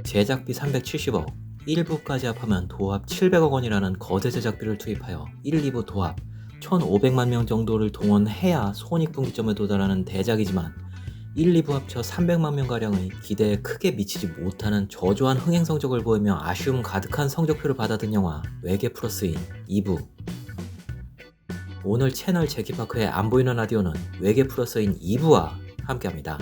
제작비 370억, 1부까지 합하면 도합 700억 원이라는 거대 제작비를 투입하여 1, 2부 도합 1,500만 명 정도를 동원해야 손익분기점에 도달하는 대작이지만 1, 2부 합쳐 300만 명가량의 기대에 크게 미치지 못하는 저조한 흥행 성적을 보이며 아쉬움 가득한 성적표를 받아든 영화 외계 플러스인 2부. 오늘 채널 제키파크의 안 보이는 라디오는 외계 플러스인 2부와 함께합니다.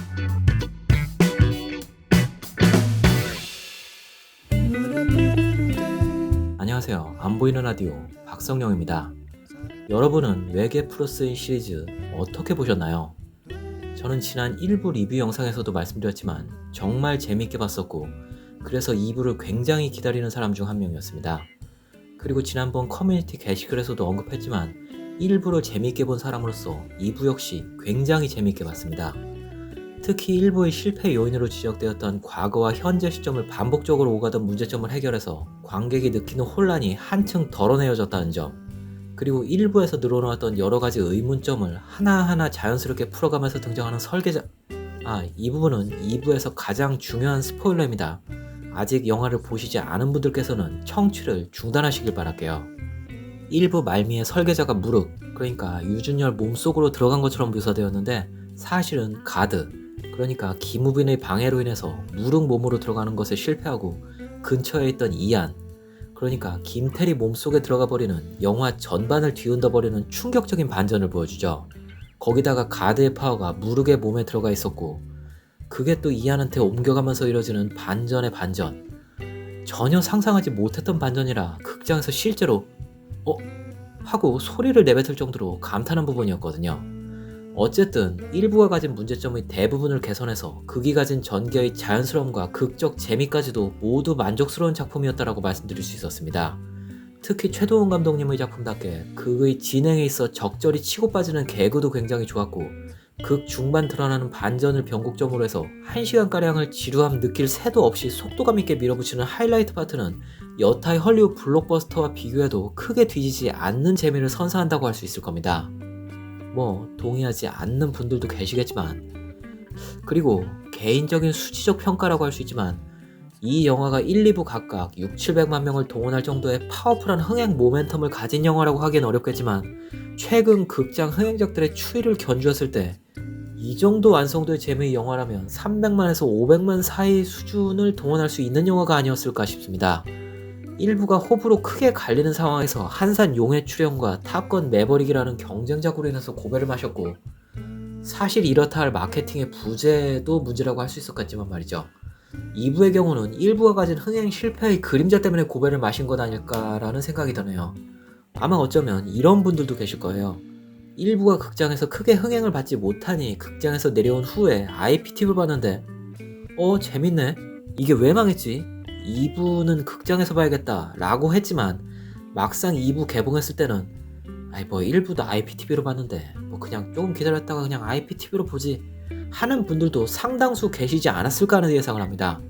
안녕하세요. 안 보이는 라디오 박성영입니다. 여러분은 외계 플러스인 시리즈 어떻게 보셨나요? 저는 지난 1부 리뷰 영상에서도 말씀드렸지만 정말 재밌게 봤었고 그래서 2부를 굉장히 기다리는 사람 중 한 명이었습니다. 그리고 지난번 커뮤니티 게시글에서도 언급했지만 1부를 재밌게 본 사람으로서 2부 역시 굉장히 재밌게 봤습니다. 특히 1부의 실패 요인으로 지적되었던 과거와 현재 시점을 반복적으로 오가던 문제점을 해결해서 관객이 느끼는 혼란이 한층 덜어내어졌다는 점, 그리고 1부에서 늘어나왔던 여러가지 의문점을 하나하나 자연스럽게 풀어가면서 등장하는 설계자. 이 부분은 2부에서 가장 중요한 스포일러입니다. 아직 영화를 보시지 않은 분들께서는 청취를 중단하시길 바랄게요. 1부 말미에 설계자가 무륵, 그러니까 유준열 몸속으로 들어간 것처럼 묘사되었는데 사실은 가드, 그러니까 김우빈의 방해로 인해서 무륵 몸으로 들어가는 것에 실패하고 근처에 있던 이안, 그러니까 김태리 몸속에 들어가 버리는 영화 전반을 뒤흔들어 버리는 충격적인 반전을 보여주죠. 거기다가 가드의 파워가 무륵의 몸에 들어가 있었고 그게 또 이안한테 옮겨가면서 이뤄지는 반전의 반전. 전혀 상상하지 못했던 반전이라 극장에서 실제로 하고 소리를 내뱉을 정도로 감탄한 부분이었거든요. 어쨌든 1부가 가진 문제점의 대부분을 개선해서 극이 가진 전개의 자연스러움과 극적 재미까지도 모두 만족스러운 작품이었다라고 말씀드릴 수 있었습니다. 특히 최도훈 감독님의 작품답게 극의 진행에 있어 적절히 치고 빠지는 개그도 굉장히 좋았고 극 중반 드러나는 반전을 변곡점으로 해서 1시간가량을 지루함 느낄 새도 없이 속도감 있게 밀어붙이는 하이라이트 파트는 여타의 헐리우드 블록버스터와 비교해도 크게 뒤지지 않는 재미를 선사한다고 할 수 있을 겁니다. 동의하지 않는 분들도 계시겠지만, 그리고 개인적인 수치적 평가라고 할 수 있지만 이 영화가 1, 2부 각각 6, 700만 명을 동원할 정도의 파워풀한 흥행 모멘텀을 가진 영화라고 하기엔 어렵겠지만 최근 극장 흥행작들의 추이를 견주었을 때 이 정도 완성도의 재미의 영화라면 300만에서 500만 사이 수준을 동원할 수 있는 영화가 아니었을까 싶습니다. 1부가 호불호 크게 갈리는 상황에서 한산 용의 출연과 탑건 매버릭이라는 경쟁작으로 인해서 고배를 마셨고 사실 이렇다 할 마케팅의 부재도 문제라고 할 수 있었겠지만 말이죠. 2부의 경우는 1부가 가진 흥행 실패의 그림자 때문에 고배를 마신 것 아닐까라는 생각이 드네요. 아마 어쩌면 이런 분들도 계실 거예요. 1부가 극장에서 크게 흥행을 받지 못하니 극장에서 내려온 후에 IPTV를 봤는데 재밌네? 이게 왜 망했지? 2부는 극장에서 봐야겠다 라고 했지만 막상 2부 개봉했을 때는 1부도 IPTV로 봤는데 그냥 조금 기다렸다가 그냥 IPTV로 보지 하는 분들도 상당수 계시지 않았을까 하는 예상을 합니다.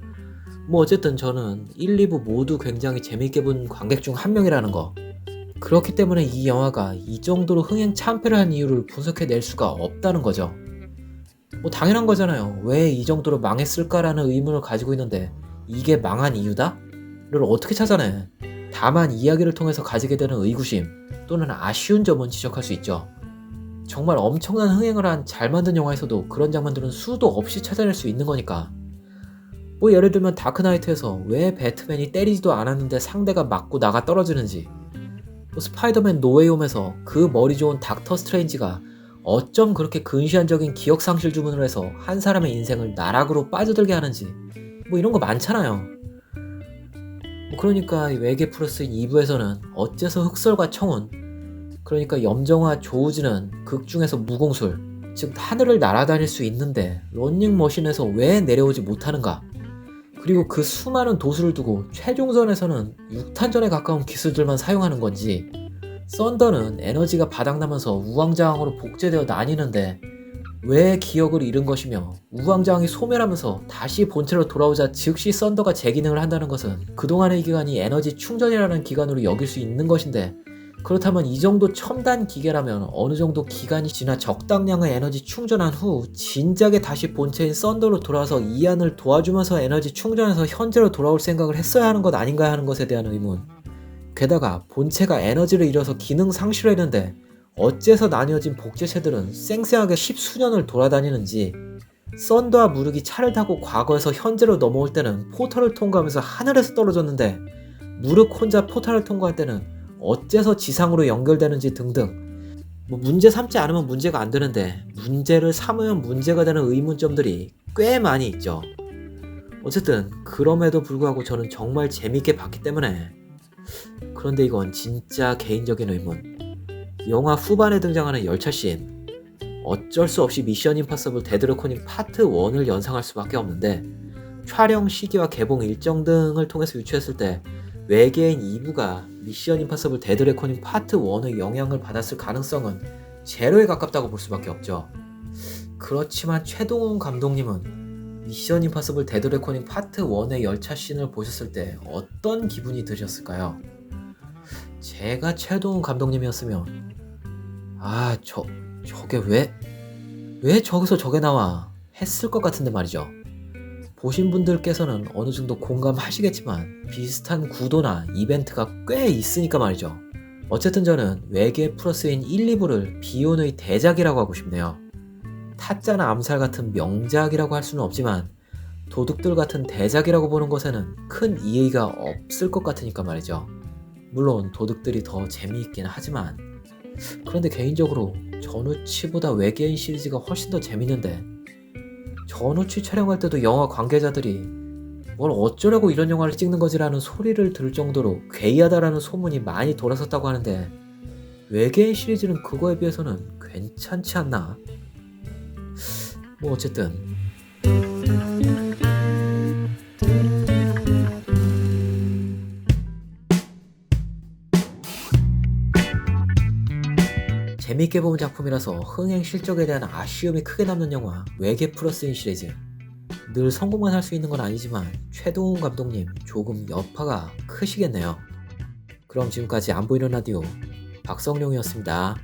어쨌든 저는 1, 2부 모두 굉장히 재밌게 본 관객 중 한 명이라는 거, 그렇기 때문에 이 영화가 이 정도로 흥행 참패를 한 이유를 분석해낼 수가 없다는 거죠. 당연한 거잖아요. 왜 이 정도로 망했을까라는 의문을 가지고 있는데 이게 망한 이유다? 를 어떻게 찾아내? 다만 이야기를 통해서 가지게 되는 의구심 또는 아쉬운 점은 지적할 수 있죠. 정말 엄청난 흥행을 한 잘 만든 영화에서도 그런 장면들은 수도 없이 찾아낼 수 있는 거니까. 예를 들면 다크나이트에서 왜 배트맨이 때리지도 않았는데 상대가 맞고 나가 떨어지는지, 스파이더맨 노웨이홈에서 그 머리 좋은 닥터 스트레인지가 어쩜 그렇게 근시안적인 기억상실 주문을 해서 한 사람의 인생을 나락으로 빠져들게 하는지, 이런 거 많잖아요. 그러니까 외계 플러스인 2부에서는 어째서 흑설과 청운, 그러니까 염정화 조우진은 극 중에서 무공술, 즉 하늘을 날아다닐 수 있는데 런닝머신에서 왜 내려오지 못하는가, 그리고 그 수많은 도수를 두고 최종선에서는 6탄전에 가까운 기술들만 사용하는 건지, 썬더는 에너지가 바닥나면서 우왕좌왕으로 복제되어 나뉘는데 왜 기억을 잃은 것이며 우왕좌왕이 소멸하면서 다시 본체로 돌아오자 즉시 썬더가 재기능을 한다는 것은 그동안의 기간이 에너지 충전이라는 기간으로 여길 수 있는 것인데 그렇다면 이 정도 첨단 기계라면 어느 정도 기간이 지나 적당량의 에너지 충전한 후 진작에 다시 본체인 썬더로 돌아와서 이안을 도와주면서 에너지 충전해서 현재로 돌아올 생각을 했어야 하는 것 아닌가 하는 것에 대한 의문. 게다가 본체가 에너지를 잃어서 기능 상실을 했는데 어째서 나뉘어진 복제체들은 쌩쌩하게 십수년을 돌아다니는지, 썬더와 무르기 차를 타고 과거에서 현재로 넘어올 때는 포털을 통과하면서 하늘에서 떨어졌는데 무르크 혼자 포털을 통과할 때는 어째서 지상으로 연결되는지 등등, 문제 삼지 않으면 문제가 안 되는데 문제를 삼으면 문제가 되는 의문점들이 꽤 많이 있죠. 어쨌든 그럼에도 불구하고 저는 정말 재밌게 봤기 때문에. 그런데 이건 진짜 개인적인 의문. 영화 후반에 등장하는 열차 씬, 어쩔 수 없이 미션 임파서블 데드 레코닝 파트 1을 연상할 수밖에 없는데, 촬영 시기와 개봉 일정 등을 통해서 유추했을 때 외계인 2부가 미션 임파서블 데드 레코닝 파트 1의 영향을 받았을 가능성은 제로에 가깝다고 볼 수밖에 없죠. 그렇지만 최동훈 감독님은 미션 임파서블 데드 레코닝 파트 1의 열차 씬을 보셨을 때 어떤 기분이 드셨을까요? 제가 최동훈 감독님이었으면 저게 왜 저기서 저게 나와 했을 것 같은데 말이죠. 보신 분들께서는 어느 정도 공감하시겠지만 비슷한 구도나 이벤트가 꽤 있으니까 말이죠. 어쨌든 저는 외계 플러스인 1, 2부를 비욘의 대작이라고 하고 싶네요. 타짜나 암살 같은 명작이라고 할 수는 없지만 도둑들 같은 대작이라고 보는 것에는 큰 이의가 없을 것 같으니까 말이죠. 물론 도둑들이 더 재미있긴 하지만, 그런데 개인적으로 전우치보다 외계인 시리즈가 훨씬 더 재밌는데, 전우치 촬영할 때도 영화 관계자들이 뭘 어쩌려고 이런 영화를 찍는 거지라는 소리를 들을 정도로 괴이하다라는 소문이 많이 돌았었다고 하는데, 외계인 시리즈는 그거에 비해서는 괜찮지 않나? 어쨌든 재밌게 본 작품이라서 흥행 실적에 대한 아쉬움이 크게 남는 영화 외계 플러스인 시리즈. 늘 성공만 할 수 있는 건 아니지만 최동훈 감독님 조금 여파가 크시겠네요. 그럼 지금까지 안 보이는 라디오 박성룡이었습니다.